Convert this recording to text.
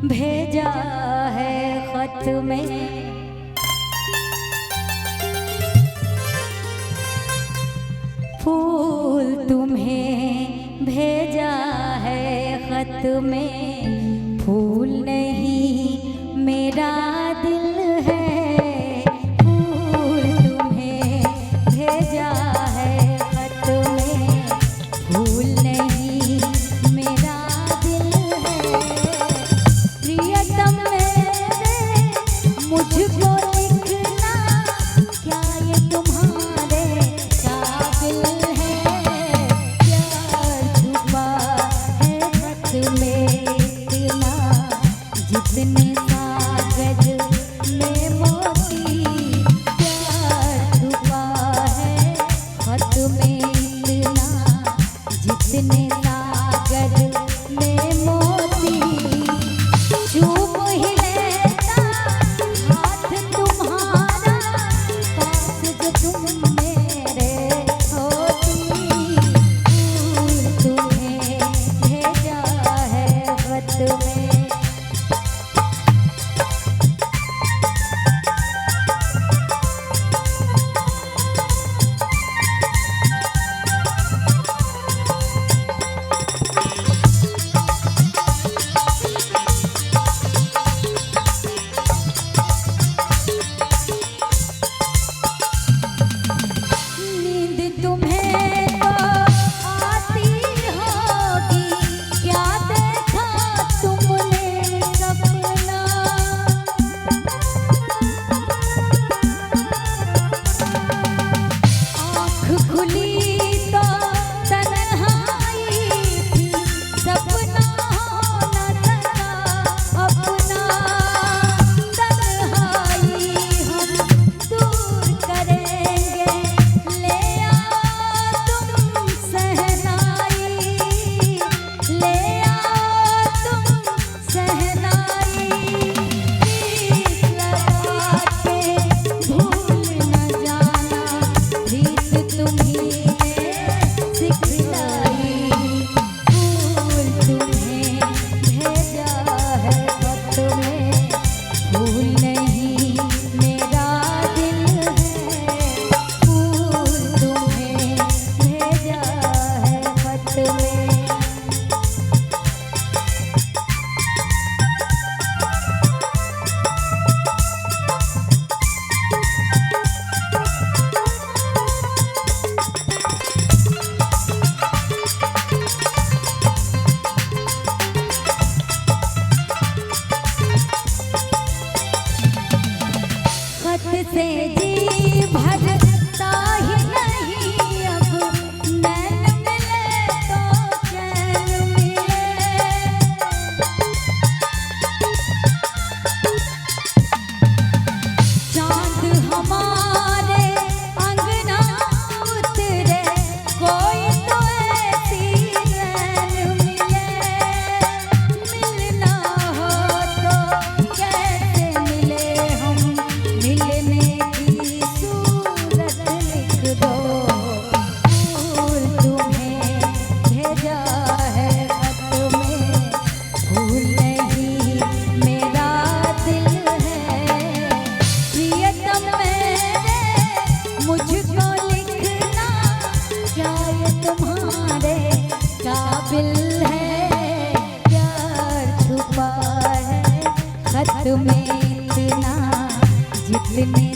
भेजा है खत में, फूल तुम्हें भेजा है खत में, फूल नहीं मेरा दिल है। फूल तुम्हें भेजा है खत में, फूल नहीं मेरा दिल है। प्रियतम मेरे मुझको लिखना, क्या ये तुम्हारे काबिल है? प्यार छुपा है खत में इतना, जितने कागज में मोती। प्यार छुपा है खत में इतना, जितने कागज में मोती। चूम ही लेता हाथ तुम्हारा, पास जो तुम मेरे होती। फूल तुम्हें भेजा है खत में। नींद तुम्हें तो आती होगी, क्या देखा तुमने सपना? आँख खुली तो तन्हाई थी, सपना न सका अपना। तन्हाई हम दूर करेंगे, ले आओ तुम सहनाई, ले आओ तुम सहनाई। प्रीत लगा के भूल न जाना, प्रीत तुम्हीं ने सिखलाई। फूल तुम्हें भेजा है खत में, फूल नहीं मेरा दिल है। फूल तुम्हें भेजा है खत में। खत से जी भरता ही नहीं, अब नैन मिले तो चैन मिले। चांद हमारे अंगना उतरे, कोई तो ऐसी रैन मिले। मिलना हो तो कैसे मिले हम, मिलने की सूरत लिख दो। फूल तुम्हें भेजा है खत में, फूल नहीं मेरा दिल है। प्रियतम मेरे मुझको लिखना, क्या ये तुम्हारे काबिल है? प्यार छुपा है खत में इतना, जितने